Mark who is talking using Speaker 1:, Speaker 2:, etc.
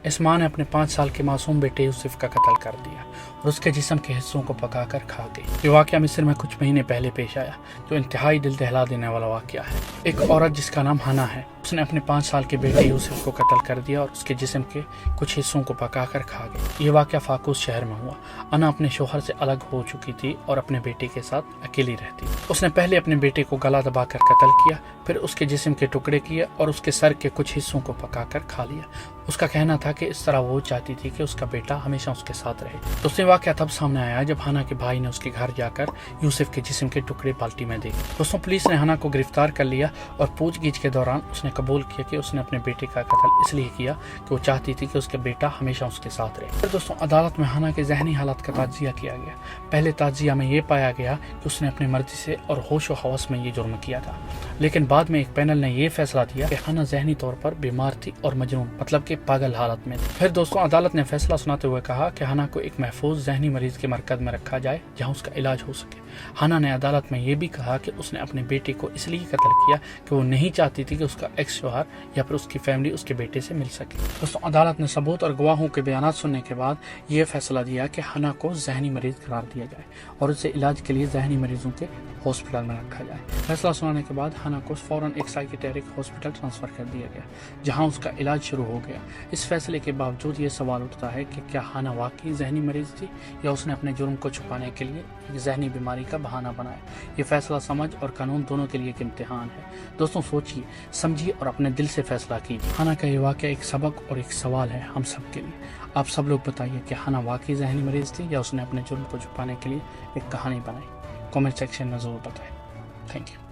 Speaker 1: اس ماں نے اپنے 5 سال کے معصوم بیٹے یوسف کا قتل کر دیا اور اس کے جسم کے حصوں کو پکا کر کھا گئی۔ یہ واقعہ مصر میں کچھ مہینے پہلے پیش آیا، جو انتہائی دل دہلا دینے والا واقعہ ہے۔ ایک عورت جس کا نام ہنا ہے، اس نے اپنے 5 سال کے بیٹے یوسف کو قتل کر دیا اور اس کے جسم کے کچھ حصوں کو پکا کر کھا گئی۔ یہ واقعہ فاقوس شہر میں ہوا۔ ہنا اپنے شوہر سے الگ ہو چکی تھی اور اپنے بیٹے کے ساتھ اکیلی رہتی۔ اس نے پہلے اپنے بیٹے کو گلا دبا کر قتل کیا، پھر اس کے جسم کے ٹکڑے کیے اور اس کے سر کے کچھ حصوں کو پکا کر کھا لیا۔ اس کا کہنا تھا کہ اس طرح وہ چاہتی تھی کہ اس کا بیٹا ہمیشہ اس کے ساتھ رہے۔ دوستوں، واقعہ تب سامنے آیا جب ہنا کے بھائی نے اس کے گھر جا کر یوسف کے جسم کے ٹکڑے بالٹی میں دیکھے۔ دوستوں، پولیس نے ہنا کو گرفتار کر لیا اور پوچھ گچھ کے دوران اس نے قبول کیا کہ اس نے اپنے بیٹے کا قتل اس لیے کیا کہ وہ چاہتی تھی کہ اس کا بیٹا ہمیشہ اس کے ساتھ رہے۔ پھر دوستوں، عدالت میں ہنا کے ذہنی حالات کا تجزیہ کیا گیا۔ پہلے تجزیہ میں یہ پایا گیا کہ اس نے اپنی مرضی سے اور ہوش و حواس میں یہ جرم کیا تھا، لیکن بعد میں ایک پینل نے یہ فیصلہ دیا کہ ہنا ذہنی طور پر بیمار تھی اور مجنون مطلب کہ پاگل حالت میں تھی۔ پھر دوستوں، عدالت نے فیصلہ سناتے ہوئے کہا کہ ہنا کو ایک محفوظ ذہنی مریض کے مرکز میں رکھا جائے جہاں اس کا علاج ہو سکے۔ ہنا نے عدالت میں یہ بھی کہا کہ اس نے اپنے بیٹے کو اس لیے قتل کیا کہ وہ نہیں چاہتی تھی کہ اس کا ایکس شوہر یا پھر اس کی فیملی اس کے بیٹے سے مل سکے۔ دوستوں، عدالت نے ثبوت اور گواہوں کے بیانات سننے کے بعد یہ فیصلہ دیا کہ ہنا کو ذہنی مریض قرار دیا جائے اور اسے علاج کے لیے ذہنی مریضوں کے ہاسپٹل میں رکھا جائے۔ فیصلہ سنانے کے بعد ہنا کو فوراً ایک سائکیٹرک ہاسپٹل ٹرانسفر کر دیا گیا جہاں اس کا علاج شروع ہو گیا۔ اس فیصلے کے باوجود یہ سوال اٹھتا ہے کہ کیا ہنا واقعی ذہنی مریض تھی یا اس نے اپنے جرم کو چھپانے کے لیے ایک ذہنی بیماری کا بہانہ بنایا؟ یہ فیصلہ سمجھ اور قانون دونوں کے لیے ایک امتحان ہے۔ دوستوں، سوچیے، سمجھیے اور اپنے دل سے فیصلہ کیجیے۔ ہنا کا یہ واقعہ ایک سبق اور ایک سوال ہے ہم سب کے لیے۔ آپ سب لوگ بتائیے کہ ہنا واقعی ذہنی مریض تھی یا اس نے اپنے جرم کو چھپانے کے لیے ایک کہانی بنائی؟ کامنٹ سیکشن میں ضرور بتائیں۔ Thank you.